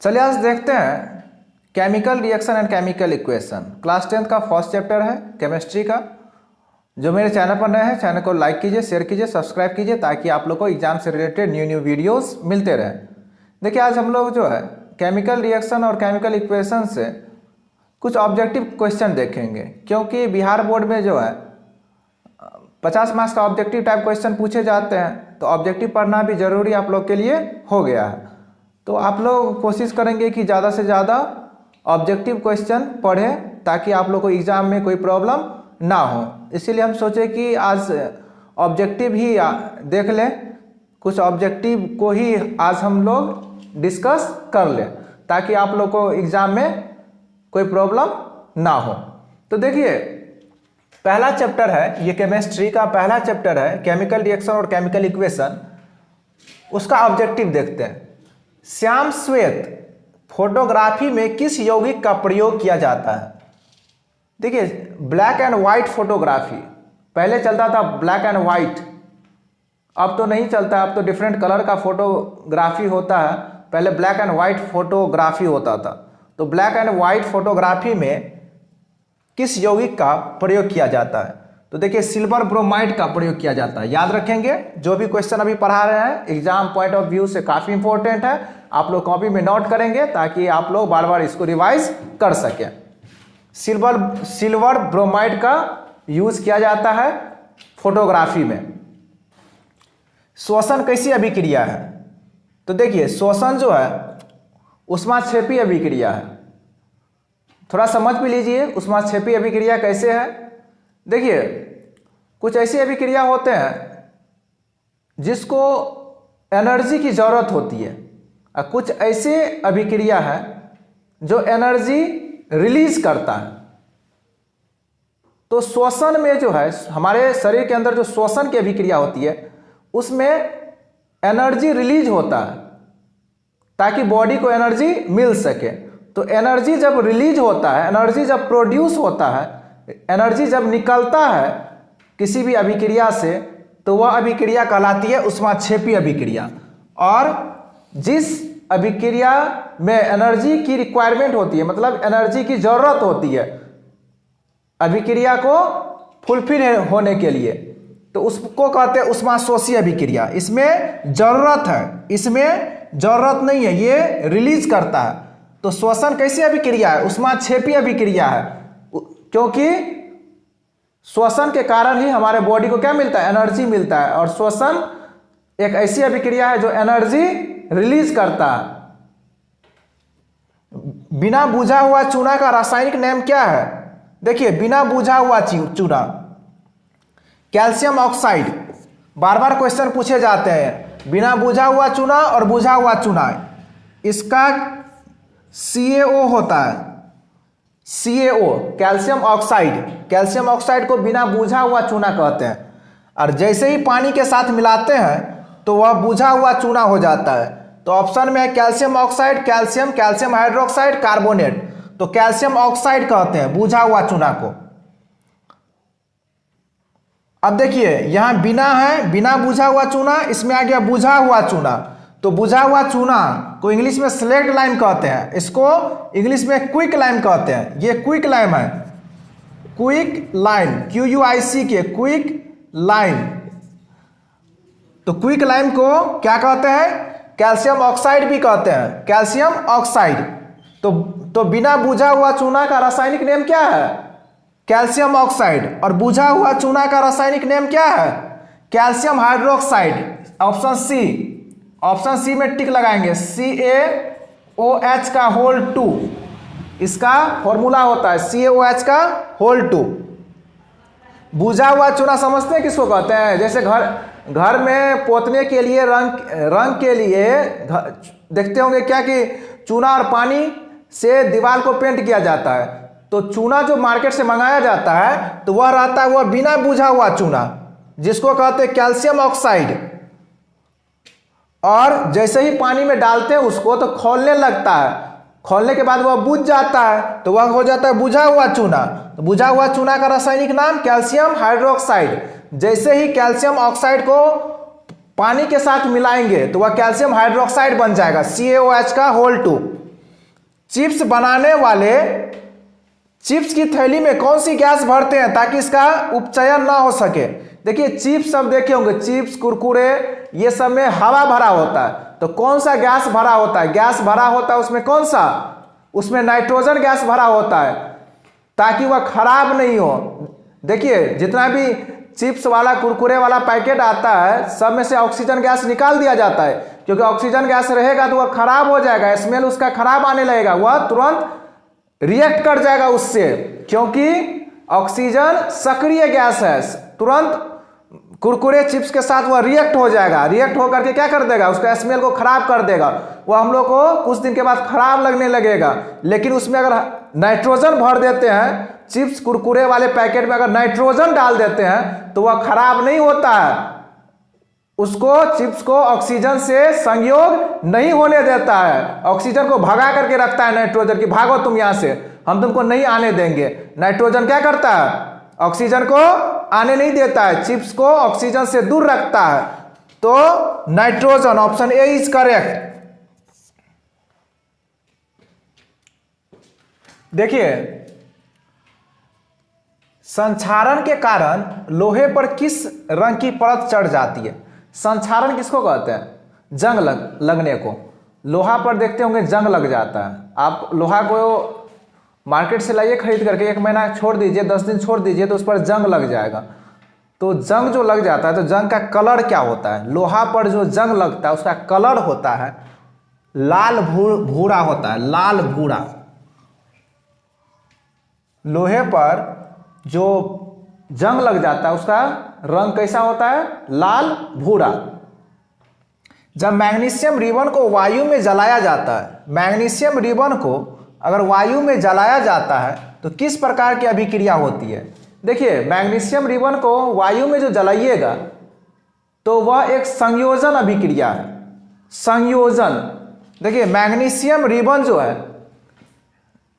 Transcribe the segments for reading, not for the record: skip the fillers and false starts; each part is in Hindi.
चलिए आज देखते हैं chemical reaction and chemical equation. Class 10th का फर्स्ट चैप्टर है केमिस्ट्री का। जो मेरे चैनल पर नए हैं, चैनल को लाइक कीजिए, शेयर कीजिए, सब्सक्राइब कीजिए ताकि आप लोग को एग्जाम से रिलेटेड न्यू वीडियोस मिलते रहें। देखिए आज हम लोग जो है केमिकल रिएक्शन और केमिकल इक्वेशन से कुछ ऑब्जेक्टिव क्वेश्चन देखेंगे, क्योंकि बिहार बोर्ड में जो है 50 मार्क्स का ऑब्जेक्टिव टाइप क्वेश्चन पूछे जाते हैं, तो ऑब्जेक्टिव पढ़ना भी जरूरी आप लोग के लिए हो गया है। तो आप लोग कोशिश करेंगे कि ज़्यादा से ज़्यादा ऑब्जेक्टिव क्वेश्चन पढ़ें ताकि आप लोग को एग्ज़ाम में कोई प्रॉब्लम ना हो। इसीलिए हम सोचे कि आज ऑब्जेक्टिव ही देख लें, कुछ ऑब्जेक्टिव को ही आज हम लोग डिस्कस कर लें ताकि आप लोग को एग्ज़ाम में कोई प्रॉब्लम ना हो। तो देखिए पहला चैप्टर है, ये केमिस्ट्री का पहला चैप्टर है, केमिकल रिएक्शन और केमिकल इक्वेशन। उसका ऑब्जेक्टिव देखते हैं। श्याम श्वेत फोटोग्राफी में किस यौगिक का प्रयोग किया जाता है? देखिए ब्लैक एंड वाइट फोटोग्राफी पहले चलता था, ब्लैक एंड वाइट, अब तो नहीं चलता, अब तो डिफरेंट कलर का फोटोग्राफी होता है। पहले ब्लैक एंड वाइट फोटोग्राफी होता था। तो ब्लैक एंड वाइट फोटोग्राफी में किस यौगिक का प्रयोग किया जाता है? तो देखिए सिल्वर ब्रोमाइड का प्रयोग किया जाता है। याद रखेंगे, जो भी क्वेश्चन अभी पढ़ा रहे हैं एग्जाम पॉइंट ऑफ व्यू से काफ़ी इंपॉर्टेंट है। आप लोग कॉपी में नोट करेंगे ताकि आप लोग बार बार इसको रिवाइज कर सकें। सिल्वर ब्रोमाइड का यूज किया जाता है फोटोग्राफी में। श्वसन कैसी अभिक्रिया है? तो देखिए श्वसन जो है ऊष्माक्षेपी अभिक्रिया है। थोड़ा समझ भी लीजिए ऊष्माक्षेपी अभिक्रिया कैसे है। देखिए कुछ ऐसी अभिक्रिया होते हैं जिसको एनर्जी की जरूरत होती है, और कुछ ऐसे अभिक्रिया है जो एनर्जी रिलीज करता है। तो श्वसन में जो है हमारे शरीर के अंदर जो श्वसन की अभिक्रिया होती है उसमें एनर्जी रिलीज होता है ताकि बॉडी को एनर्जी मिल सके। तो एनर्जी जब रिलीज होता है, एनर्जी जब प्रोड्यूस होता है, एनर्जी जब निकलता है किसी भी अभिक्रिया से, तो वह अभिक्रिया कहलाती है ऊष्माक्षेपी अभिक्रिया। और जिस अभिक्रिया में एनर्जी की रिक्वायरमेंट होती है, मतलब एनर्जी की जरूरत होती है अभिक्रिया को फुलफिल होने के लिए, तो उसको कहते हैं ऊष्माशोषी अभिक्रिया। इसमें जरूरत है, इसमें जरूरत नहीं है, ये रिलीज करता है। तो श्वसन कैसी अभिक्रिया है? ऊष्माक्षेपी अभिक्रिया है, क्योंकि श्वसन के कारण ही हमारे बॉडी को क्या मिलता है? एनर्जी मिलता है। और श्वसन एक ऐसी अभिक्रिया है जो एनर्जी रिलीज करता है। बिना बुझा हुआ चूना का रासायनिक नाम क्या है? देखिए बिना बुझा हुआ चूना कैल्शियम ऑक्साइड। बार बार क्वेश्चन पूछे जाते हैं, बिना बुझा हुआ चूना और बुझा हुआ चूना, इसका CaO होता है, CaO calcium oxide. Calcium oxide को बिना बुझा हुआ चूना कहते हैं। और जैसे ही पानी के साथ मिलाते हैं तो वह बुझा हुआ चूना हो जाता है। तो ऑप्शन में है calcium oxide, calcium, calcium hydroxide, carbonate. तो कैल्शियम ऑक्साइड कहते हैं बुझा हुआ चूना को। अब देखिए यहां बिना है, बिना बुझा हुआ चूना, इसमें आ गया बुझा हुआ चूना। तो बुझा हुआ चूना को इंग्लिश में स्लेक्ट लाइम कहते हैं, इसको इंग्लिश में क्विक लाइम कहते हैं। ये क्विक लाइम है, quick lime, QUIC, quick lime. तो क्विक लाइम को क्या कहते हैं? कैल्शियम ऑक्साइड भी कहते हैं, कैल्शियम ऑक्साइड। तो बिना बुझा हुआ चूना का रासायनिक नाम क्या है? Calcium oxide. और बुझा हुआ चूना का रासायनिक नाम क्या है? Calcium hydroxide. Option C, option C में टिक लगाएंगे, CaOH का होल 2, इसका फॉर्मूला होता है CaOH का होल 2। बुझा हुआ चूना समझते हैं किसको कहते हैं? जैसे घर में पोतने के लिए रंग के लिए देखते होंगे क्या कि चूना और पानी से दीवार को पेंट किया जाता है। तो चूना जो मार्केट से मंगाया जाता है तो वह रहता है वह बिना बुझा हुआ चूना, जिसको कहते हैं कैल्शियम ऑक्साइड। और जैसे ही पानी में डालते हैं उसको तो खौलने लगता है, खौलने के बाद वह बुझ जाता है, तो वह हो जाता है बुझा हुआ चूना। तो बुझा हुआ चूना का रासायनिक नाम कैल्शियम हाइड्रोक्साइड। जैसे ही कैल्शियम ऑक्साइड को पानी के साथ मिलाएंगे तो वह कैल्शियम हाइड्रोक्साइड बन जाएगा, CaOH का होल 2। चिप्स बनाने वाले चिप्स की थैली में कौन सी गैस भरते हैं ताकि इसका उपचयन ना हो सके? देखिए चिप्स सब देखे होंगे, चिप्स कुरकुरे ये सब में हवा भरा होता है, तो कौन सा गैस भरा होता है? गैस भरा होता है उसमें कौन सा? उसमें नाइट्रोजन गैस भरा होता है ताकि वह खराब नहीं हो। देखिए जितना भी चिप्स वाला कुरकुरे वाला पैकेट आता है सब में से ऑक्सीजन गैस निकाल दिया जाता है, क्योंकि ऑक्सीजन गैस रहेगा तो वह खराब हो जाएगा, स्मेल उसका खराब आने लगेगा, वह तुरंत रिएक्ट कर जाएगा उससे, क्योंकि ऑक्सीजन सक्रिय गैस है, तुरंत कुरकुरे चिप्स के साथ वह रिएक्ट हो जाएगा, रिएक्ट होकर के क्या कर देगा? उसका स्मेल को खराब कर देगा, वह हम लोग को कुछ दिन के बाद खराब लगने लगेगा। लेकिन उसमें अगर नाइट्रोजन भर देते हैं, चिप्स कुरकुरे वाले पैकेट में अगर नाइट्रोजन डाल देते हैं तो वह खराब नहीं होता है, उसको चिप्स को ऑक्सीजन से संयोग नहीं होने देता है, ऑक्सीजन को भगा करके रखता है नाइट्रोजन की, भागो तुम यहां से, हम तुमको नहीं आने देंगे। नाइट्रोजन क्या करता है? ऑक्सीजन को आने नहीं देता है, चिप्स को ऑक्सीजन से दूर रखता है। तो nitrogen, option A is correct. देखिए संक्षारण के कारण लोहे पर किस रंग की परत चढ़ जाती है? संक्षारण किसको कहते हैं? जंग लगने को। लोहा पर देखते होंगे जंग लग जाता है, आप लोहा को मार्केट से लाइए खरीद करके, 1 महीना छोड़ दीजिए, 10 दिन छोड़ दीजिए तो उस पर जंग लग जाएगा। तो जंग जो लग जाता है तो जंग का कलर क्या होता है? लोहा पर जो जंग लगता है उसका कलर होता है लाल भूरा होता है, लाल भूरा। लोहे पर जो जंग लग जाता है उसका रंग कैसा होता है? लाल भूरा। जब मैग्नीशियम रिबन को वायु में जलाया जाता है, मैग्नीशियम रिबन को अगर वायु में जलाया जाता है तो किस प्रकार की अभिक्रिया होती है? देखिए मैग्नीशियम रिबन को वायु में जो जलाइएगा तो वह एक संयोजन अभिक्रिया है, संयोजन। देखिए मैग्नीशियम रिबन जो है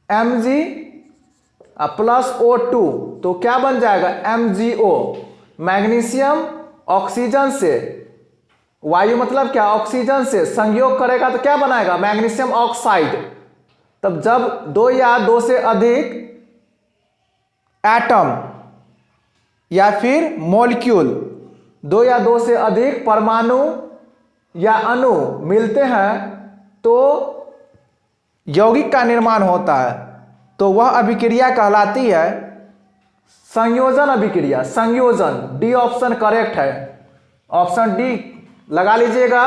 Mg प्लस O2 तो क्या बन जाएगा? MgO। मैग्नीशियम ऑक्सीजन से, वायु मतलब क्या? ऑक्सीजन से संयोग करेगा तो क्या बनाएगा? Magnesium oxide. तब जब 2 या 2 से अधिक एटम या फिर मॉलिक्यूल, 2 या 2 से अधिक परमाणु या अणु मिलते हैं तो यौगिक का निर्माण होता है, तो वह अभिक्रिया कहलाती है संयोजन अभिक्रिया, संयोजन। डी ऑप्शन करेक्ट है, ऑप्शन डी लगा लीजिएगा।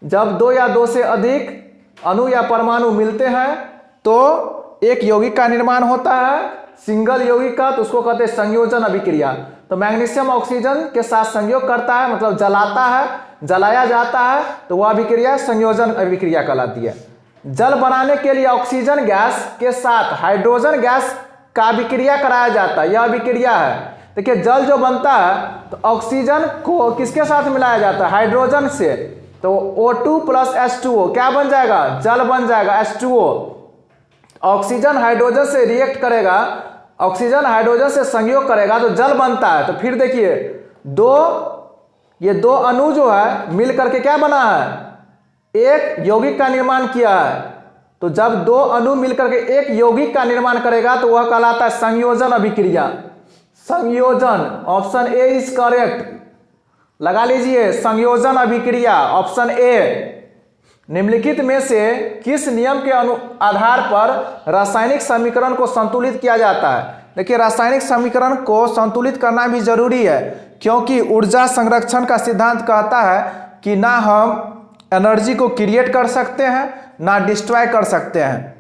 जब 2 या 2 से अधिक अणु या परमाणु मिलते हैं तो एक यौगिक का निर्माण होता है, सिंगल यौगिक का, तो उसको कहते हैं संयोजन अभिक्रिया। तो मैग्नीशियम ऑक्सीजन के साथ संयोग करता है, मतलब जलाता है, जलाया जाता है, तो वह अभिक्रिया संयोजन अभिक्रिया कहलाती है। जल बनाने के लिए ऑक्सीजन गैस के साथ हाइड्रोजन गैस का अभिक्रिया कराया जाता है, यह अभिक्रिया है। देखिए जल जो बनता है तो ऑक्सीजन को किसके साथ मिलाया जाता है? हाइड्रोजन से। तो O2 प्लस H2O क्या बन जाएगा? जल बन जाएगा, H2O। ऑक्सीजन हाइड्रोजन से रिएक्ट करेगा, ऑक्सीजन हाइड्रोजन से संयोग करेगा तो जल बनता है। तो फिर देखिए ये दो अणु जो है मिल करके क्या बना है? एक यौगिक का निर्माण किया है। तो जब 2 अणु मिलकर के एक यौगिक का निर्माण करेगा तो वह कहलाता है संयोजन अभिक्रिया, संयोजन। ऑप्शन ए इज करेक्ट, लगा लीजिए संयोजन अभिक्रिया, ऑप्शन ए। निम्नलिखित में से किस नियम के आधार पर रासायनिक समीकरण को संतुलित किया जाता है? देखिए रासायनिक समीकरण को संतुलित करना भी जरूरी है, क्योंकि ऊर्जा संरक्षण का सिद्धांत कहता है कि ना हम एनर्जी को क्रिएट कर सकते हैं ना डिस्ट्रॉय कर सकते हैं।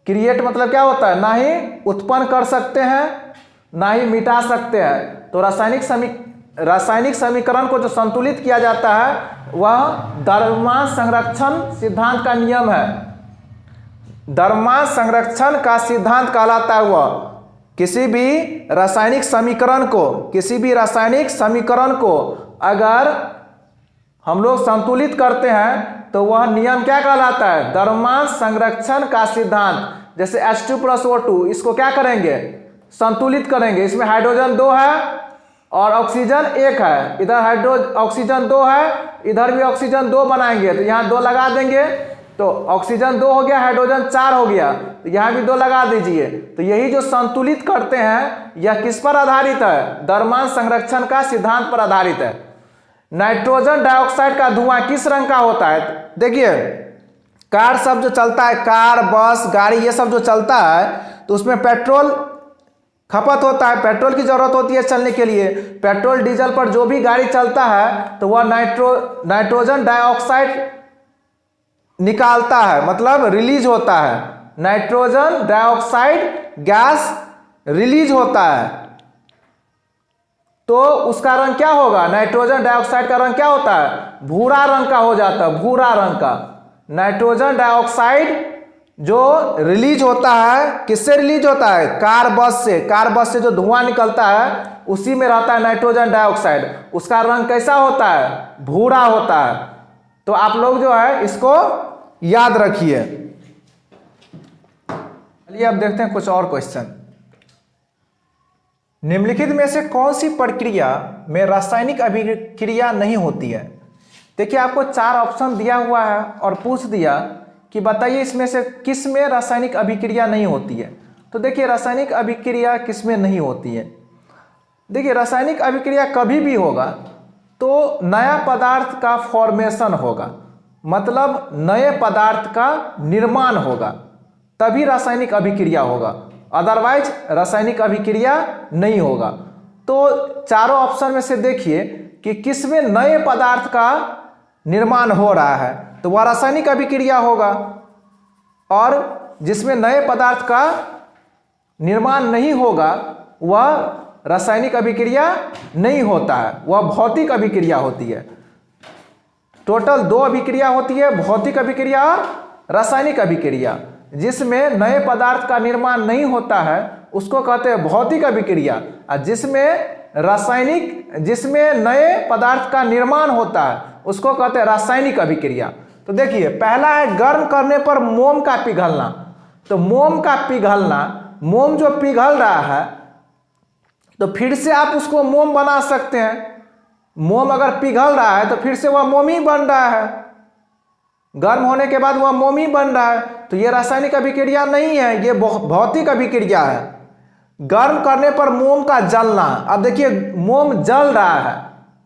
क्रिएट मतलब क्या होता है? ना ही उत्पन्न कर सकते हैं ना ही मिटा सकते हैं। तो रासायनिक समीकरण को जो संतुलित किया जाता है वह द्रव्यमान संरक्षण सिद्धांत का नियम है। द्रव्यमान संरक्षण का सिद्धांत कहलाता है वह किसी भी रासायनिक समीकरण को अगर हम लोग संतुलित करते हैं तो वह नियम क्या कहलाता है? द्रव्यमान संरक्षण का सिद्धांत। जैसे H2 प्लस O2 इसको क्या करेंगे? संतुलित करेंगे। इसमें हाइड्रोजन 2 है और ऑक्सीजन 1 है, इधर ऑक्सीजन 2 है, इधर भी ऑक्सीजन 2 बनाएंगे तो यहाँ 2 लगा देंगे तो ऑक्सीजन 2 हो गया, हाइड्रोजन 4 हो गया, तो यहाँ भी 2 लगा दीजिए। तो यही जो संतुलित करते हैं यह किस पर आधारित है? द्रव्यमान संरक्षण का सिद्धांत पर आधारित है। नाइट्रोजन डाइऑक्साइड का धुआं किस रंग का होता है? देखिए कार सब जो चलता है, कार बस गाड़ी ये सब जो चलता है तो उसमें पेट्रोल खपत होता है, पेट्रोल की जरूरत होती है चलने के लिए। पेट्रोल डीजल पर जो भी गाड़ी चलता है तो वह नाइट्रोजन डाइऑक्साइड निकालता है, मतलब रिलीज होता है। नाइट्रोजन डाइऑक्साइड गैस रिलीज होता है, तो उसका रंग क्या होगा? नाइट्रोजन डाइऑक्साइड का रंग क्या होता है? भूरा रंग का हो जाता है, भूरा रंग का। नाइट्रोजन डाइऑक्साइड जो रिलीज होता है, किससे रिलीज होता है? कार बस से। कार बस से जो धुआं निकलता है उसी में रहता है नाइट्रोजन डाइऑक्साइड। उसका रंग कैसा होता है? भूरा होता है। तो आप लोग जो है इसको याद रखिए। चलिए अब देखते हैं कुछ और क्वेश्चन। निम्नलिखित में से कौन सी प्रक्रिया में रासायनिक अभिक्रिया नहीं होती है? देखिए आपको 4 ऑप्शन दिया हुआ है और पूछ दिया कि बताइए इसमें से किस में रासायनिक अभिक्रिया नहीं होती है। तो देखिए रासायनिक अभिक्रिया किस में नहीं होती है? देखिए रासायनिक अभिक्रिया कभी भी होगा तो नया पदार्थ का फॉर्मेशन होगा, मतलब नए पदार्थ का निर्माण होगा, तभी रासायनिक अभिक्रिया होगा, अदरवाइज रासायनिक अभिक्रिया नहीं होगा। तो चारों ऑप्शन में से देखिए कि किस में नए पदार्थ का निर्माण हो रहा है, तो वह रासायनिक अभिक्रिया होगा। और जिसमें नए पदार्थ का निर्माण नहीं होगा वह रासायनिक अभिक्रिया नहीं होता है, वह भौतिक अभिक्रिया होती है। टोटल 2 अभिक्रिया होती है, भौतिक अभिक्रिया और रासायनिक अभिक्रिया। जिसमें नए पदार्थ का निर्माण नहीं होता है उसको कहते हैं भौतिक अभिक्रिया, और जिसमें नए पदार्थ का निर्माण होता है उसको कहते हैं रासायनिक अभिक्रिया। तो देखिए पहला है गर्म करने पर मोम का पिघलना। तो मोम का पिघलना, मोम जो पिघल रहा है तो फिर से आप उसको मोम बना सकते हैं। मोम अगर पिघल रहा है तो फिर से वह मोम ही बन रहा है, गर्म होने के बाद वह मोम ही बन रहा है। तो यह रासायनिक अभिक्रिया नहीं है, यह भौतिक अभिक्रिया है। गर्म करने पर मोम का जलना, अब देखिए मोम जल रहा है,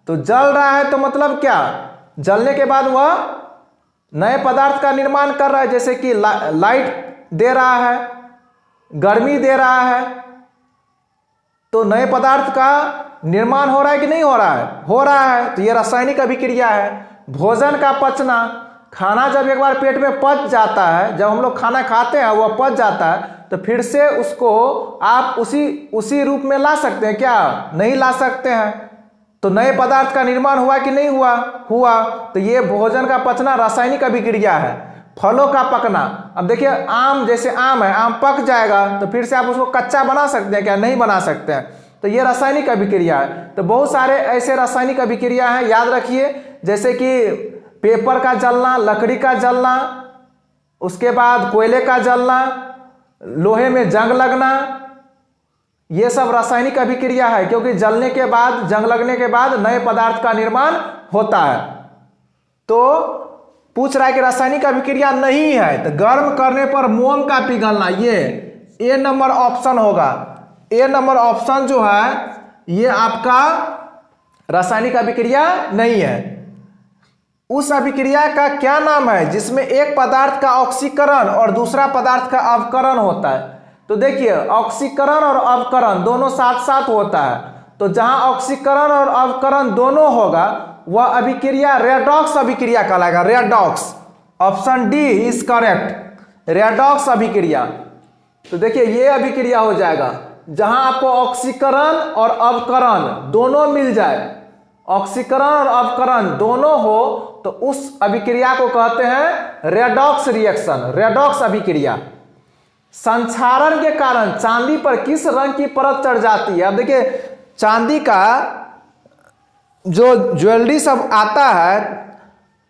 तो जल रहा है तो मतलब क्या? जलने के बाद वह नए पदार्थ का निर्माण कर रहा है, जैसे कि लाइट दे रहा है, गर्मी दे रहा है, तो नए पदार्थ का निर्माण हो रहा है कि नहीं हो रहा है? हो रहा है, तो यह रासायनिक अभिक्रिया है। भोजन का पचना, खाना जब एक बार पेट में पच जाता है, जब हम लोग खाना खाते हैं वह पच जाता है, तो फिर से उसको आप उसी रूप में ला सकते हैं क्या? नहीं ला सकते हैं। तो नए पदार्थ का निर्माण हुआ कि नहीं हुआ? हुआ। तो ये भोजन का पचना रासायनिक अभिक्रिया है। फलों का पकना, अब देखिए आम, जैसे आम है, आम पक जाएगा तो फिर से आप उसको कच्चा बना सकते हैं क्या? नहीं बना सकते हैं। तो ये रासायनिक अभिक्रिया है। तो बहुत सारे ऐसे रासायनिक अभिक्रिया हैं, याद रखिए, जैसे कि पेपर का जलना, लकड़ी का जलना, उसके बाद कोयले का जलना, लोहे में जंग लगना, ये सब रासायनिक अभिक्रिया है, क्योंकि जलने के बाद, जंग लगने के बाद नए पदार्थ का निर्माण होता है। तो पूछ रहा है कि रासायनिक अभिक्रिया नहीं है, तो गर्म करने पर मोम का पिघलना, ये ए नंबर ऑप्शन होगा। ए नंबर ऑप्शन जो है ये आपका रासायनिक अभिक्रिया नहीं है। उस अभिक्रिया का क्या नाम है जिसमें एक पदार्थ का ऑक्सीकरण और दूसरा पदार्थ का अवकरण होता है? तो देखिए ऑक्सीकरण और अवकरण दोनों साथ साथ होता है। तो जहां ऑक्सीकरण और अवकरण दोनों होगा वह अभिक्रिया रेडॉक्स अभिक्रिया कहलाएगा। Redox, option D is correct, redox अभिक्रिया। तो देखिए ये अभिक्रिया हो जाएगा जहां आपको ऑक्सीकरण और अवकरण दोनों मिल जाए, ऑक्सीकरण और अवकरण दोनों हो, तो उस अभिक्रिया को कहते हैं रेडॉक्स रिएक्शन, रेडॉक्स अभिक्रिया। संक्षारण के कारण चांदी पर किस रंग की परत चढ़ जाती है? अब देखिए चांदी का जो ज्वेलरी सब आता है,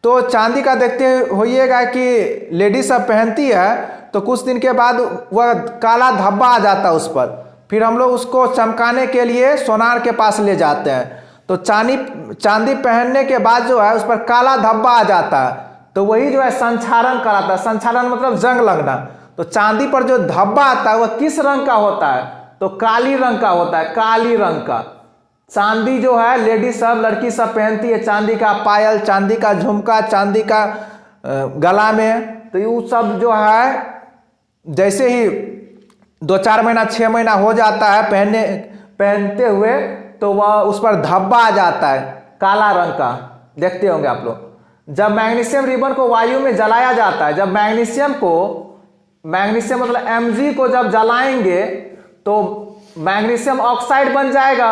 तो चांदी का देखते होइएगा कि लेडी सब पहनती है तो कुछ दिन के बाद वह काला धब्बा आ जाता है उस पर, फिर हम लोग उसको चमकाने के लिए सोनार के पास ले जाते हैं। तो चांदी पहनने के बाद जो है उस पर काला धब्बा आ जाता है, तो वही जो है संक्षारण कराता है। संक्षारण मतलब जंग लगना। तो चांदी पर जो धब्बा आता है वह किस रंग का होता है? तो काली रंग का होता है, काली रंग का। चांदी जो है लेडी सब, लड़की सब पहनती है, चांदी का पायल, चांदी का झुमका, चांदी का गला में। तो ये सब जो है जैसे ही 2-4 महीना 6 महीना हो जाता है पहनते हुए, तो वह उस पर धब्बा आ जाता है काला रंग का। देखते होंगे आप लोग। जब मैग्नीशियम रिबन को वायु में जलाया जाता है, जब मैग्नीशियम मतलब Mg को जब जलाएंगे तो मैग्नीशियम ऑक्साइड बन जाएगा।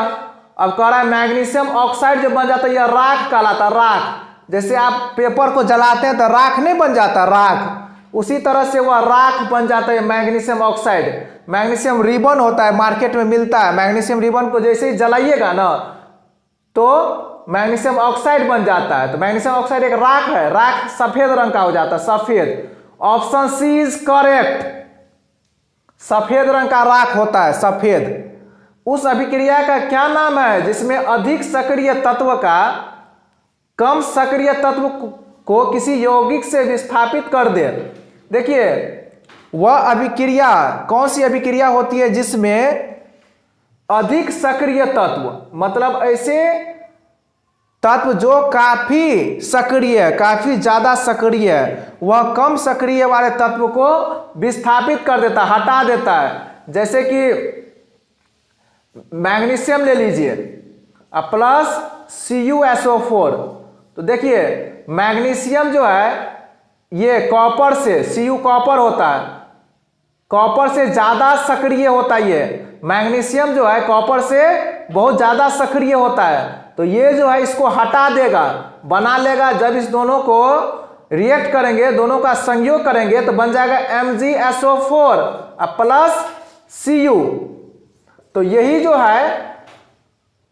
अब कह रहा है मैग्नीशियम ऑक्साइड जो बन जाता है यह राख कहलाता, राख। जैसे आप पेपर को जलाते हैं तो राख नहीं बन जाता, राख। उसी तरह से वह राख बन जाता है मैग्नीशियम ऑक्साइड। मैग्नीशियम रिबन होता है, मार्केट में मिलता है। मैग्नीशियम रिबन को जैसे ही जलाइएगा ना तो मैग्नीशियम ऑक्साइड बन जाता है। तो मैग्नीशियम ऑक्साइड एक राख है, राख सफेद रंग का हो जाता है, सफेद। Option C is correct. सफेद रंग का राख होता है, सफेद। उस अभिक्रिया का क्या नाम है जिसमें अधिक सक्रिय तत्व का कम सक्रिय तत्व को किसी यौगिक से विस्थापित कर दे? देखिए वह अभिक्रिया कौन सी अभिक्रिया होती है जिसमें अधिक सक्रिय तत्व, मतलब ऐसे तत्व जो काफी सक्रिय है, काफी ज्यादा सक्रिय है, वह कम सक्रिय वाले तत्व को विस्थापित कर देता है, हटा देता है। जैसे कि मैग्नीशियम ले लीजिए प्लस CuSO4। तो देखिए मैग्नीशियम जो है ये कॉपर से, Cu कॉपर होता है, कॉपर से ज्यादा सक्रिय होता है। ये मैग्नीशियम जो है कॉपर से बहुत ज्यादा सक्रिय होता है। तो ये जो है इसको हटा देगा, बना लेगा। जब इस दोनों को रिएक्ट करेंगे, दोनों का संयोग करेंगे तो बन जाएगा MgSO4 प्लस Cu। तो यही जो है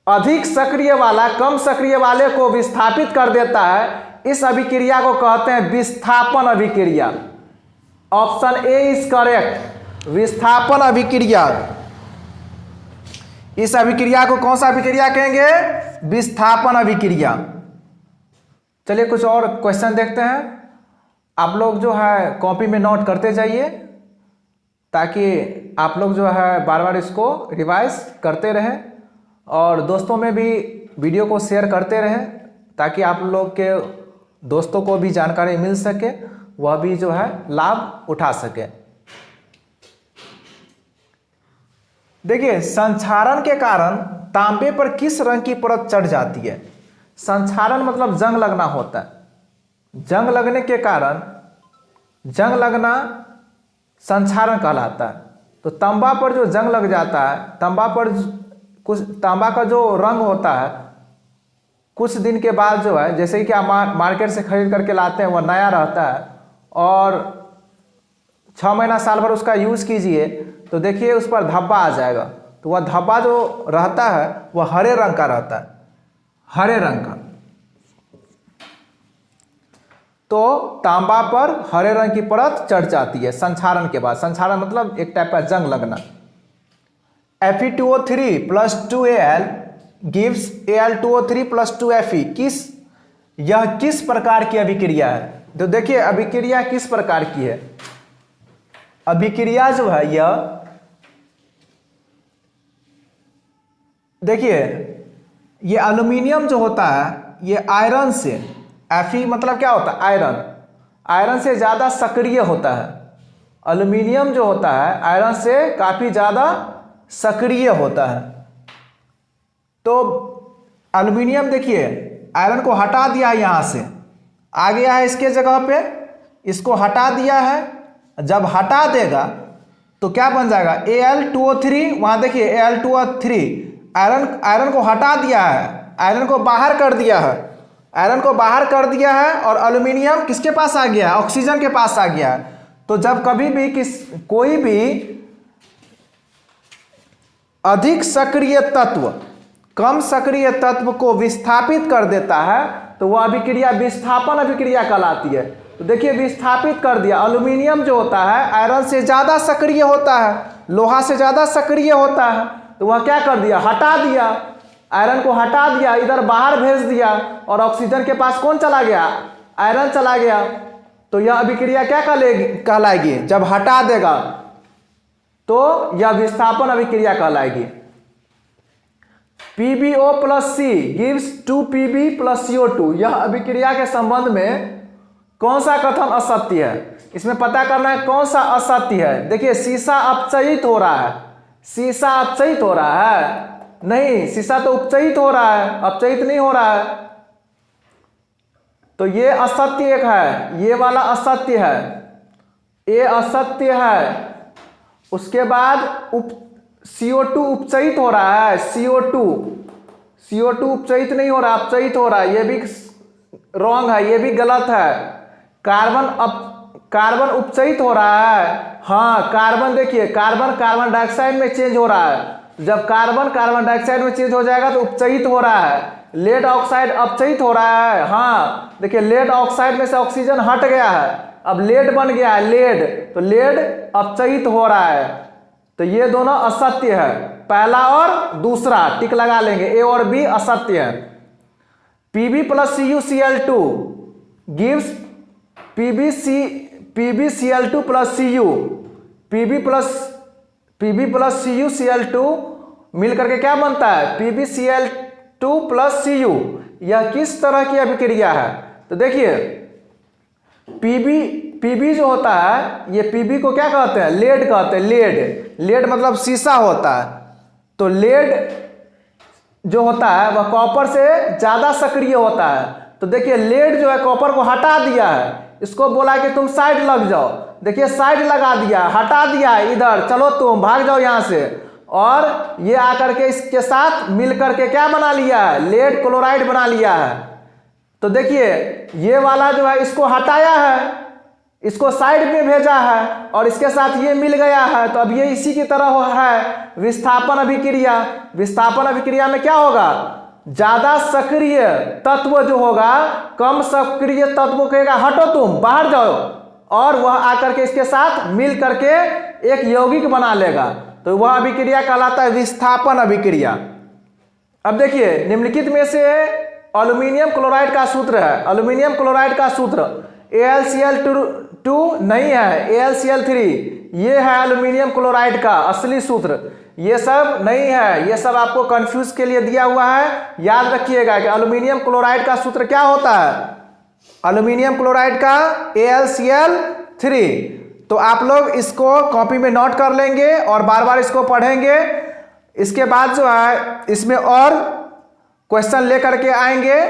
अधिक सक्रिय वाला कम सक्रिय वाले को विस्थापित कर देता है। इस अभिक्रिया को कहते हैं विस्थापन अभिक्रिया। ऑप्शन ए इज करेक्ट, विस्थापन अभिक्रिया। इस अभिक्रिया को कौन सा अभिक्रिया कहेंगे? विस्थापन अभिक्रिया। चलिए कुछ और क्वेश्चन देखते हैं। आप लोग जो है कॉपी में नोट करते जाइए ताकि आप लोग जो है बार बार इसको रिवाइज करते रहें और दोस्तों में भी वीडियो को शेयर करते रहें ताकि आप लोग के दोस्तों को भी जानकारी मिल सके, वह भी जो है लाभ उठा सके। देखिए संक्षारण के कारण तांबे पर किस रंग की परत चढ़ जाती है? संक्षारण मतलब जंग लगना होता है। जंग लगने के कारण, जंग लगना संक्षारण कहलाता है। तो तांबा पर जो जंग लग जाता है, तांबा पर कुछ तांबा का जो रंग होता है कुछ दिन के बाद जो है, जैसे कि आप मार्केट से खरीद करके लाते हैं, वह नया रहता है और 6 महीना साल भर उसका यूज़ कीजिए तो देखिए उस पर धब्बा आ जाएगा। तो वह धब्बा जो रहता है वह हरे रंग का रहता है, हरे रंग का। तो तांबा पर हरे रंग की परत चढ़ जाती है संक्षारण के बाद। संक्षारण मतलब एक टाइप का जंग लगना। Fe2O3 plus 2Al gives Al2O3 plus 2Fe। यह किस प्रकार की अभिक्रिया है? तो देखिए अभिक्रिया किस प्रकार की है। अभिक्रिया जो है यह, देखिए ये एल्यूमिनियम जो होता है ये आयरन से, Fe मतलब क्या होता है? आयरन। आयरन से ज़्यादा सक्रिय होता है। एल्यूमिनियम जो होता है आयरन से काफ़ी ज़्यादा सक्रिय होता है। तो एल्यूमिनियम देखिए आयरन को हटा दिया है, यहाँ से आ गया है इसके जगह पे, इसको हटा दिया है। जब हटा देगा तो क्या बन जाएगा? Al2O3। वहाँ देखिए Al2O3 आयरन को हटा दिया है, आयरन को बाहर कर दिया है, आयरन को बाहर कर दिया है और एल्यूमिनियम किसके पास आ गया है? ऑक्सीजन के पास आ गया है। तो जब कभी भी कोई भी अधिक सक्रिय तत्व कम सक्रिय तत्व को विस्थापित कर देता है तो वह अभिक्रिया विस्थापन अभिक्रिया कहलाती है। तो देखिए विस्थापित कर दिया। एल्यूमिनियम जो होता है आयरन से ज़्यादा सक्रिय होता है, लोहा से ज़्यादा सक्रिय होता है। तो वह क्या कर दिया? हटा दिया, आयरन को हटा दिया, इधर बाहर भेज दिया और ऑक्सीजन के पास कौन चला गया? आयरन चला गया। तो यह अभिक्रिया क्या कहलाएगी? जब हटा देगा तो यह विस्थापन अभिक्रिया कहलाएगी। PbO plus C gives 2Pb plus CO2। यह अभिक्रिया के संबंध में कौन सा कथन असत्य है? इसमें पता करना है कौन सा असत्य है। देखिए शीशा अपचयित हो रहा है, शीशा अपचयित हो रहा है? नहीं, शीशा तो उपचयित हो रहा है, अपचयित नहीं हो रहा है। तो ये असत्य एक है, ये वाला असत्य है, ये असत्य है। उसके बाद CO2 उपचयित हो रहा है, CO2 उपचयित नहीं हो रहा, अपचयित हो रहा है, ये भी रॉन्ग है, ये भी गलत है। कार्बन उपचयित हो रहा है, हाँ कार्बन, देखिए कार्बन डाइऑक्साइड में चेंज हो रहा है। जब कार्बन डाइऑक्साइड में चेंज हो जाएगा तो उपचयित हो रहा है। लेड ऑक्साइड अपचयित हो रहा है, हाँ देखिए लेड ऑक्साइड में से ऑक्सीजन हट गया है, अब लेड बन गया है लेड, तो लेड अपचयित हो रहा है। तो ये दोनों असत्य है, पहला और दूसरा टिक लगा लेंगे, ए और बी असत्य है। Pb plus CuCl2 gives PbCl2 plus Cu। Pb plus CuCl2 मिल करके क्या बनता है? PbCl2 plus Cu। यह किस तरह की अभिक्रिया है? तो देखिए Pb जो होता है, ये Pb को क्या कहते हैं? लेड कहते हैं। लेड मतलब शीशा होता है। तो लेड जो होता है वह कॉपर से ज्यादा सक्रिय होता है। तो देखिए लेड जो है कॉपर को हटा दिया है, इसको बोला कि तुम साइड लग जाओ, देखिए साइड लगा दिया, हटा दिया, इधर चलो तुम भाग जाओ यहां से, और ये आकर के इसके साथ मिल करके क्या बना लिया है? लेड क्लोराइड बना लिया है। तो देखिए ये वाला जो है इसको हटाया है, इसको साइड में भेजा है, और इसके साथ ये मिल गया है। तो अब ये इसी की तरह है विस्थापन अभिक्रिया। विस्थापन अभिक्रिया में क्या होगा? ज्यादा सक्रिय तत्व जो होगा कम सक्रिय तत्व को कहेगा हटो तुम बाहर जाओ, और वह आकर के इसके साथ मिल करके एक यौगिक बना लेगा। तो वह अभिक्रिया कहलाता है विस्थापन अभिक्रिया। अब देखिए निम्नलिखित में से एल्यूमिनियम क्लोराइड का सूत्र है, एल्यूमिनियम क्लोराइड का सूत्र AlCl2 नहीं है, AlCl3 ये है एल्यूमिनियम क्लोराइड का असली सूत्र। ये सब नहीं है, ये सब आपको कंफ्यूज के लिए दिया हुआ है। याद रखिएगा कि एल्यूमिनियम क्लोराइड का सूत्र क्या होता है? एल्यूमिनियम क्लोराइड का AlCl3। तो आप लोग इसको कॉपी में नोट कर लेंगे और बार बार इसको पढ़ेंगे। इसके बाद जो है इसमें और क्वेश्चन लेकर के आएंगे।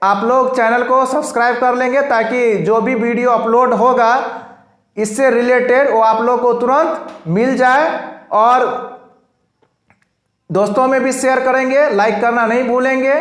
आप लोग चैनल को सब्सक्राइब कर लेंगे ताकि जो भी वीडियो अपलोड होगा इससे रिलेटेड वो आप लोग को तुरंत मिल जाए, और दोस्तों में भी शेयर करेंगे, लाइक करना नहीं भूलेंगे।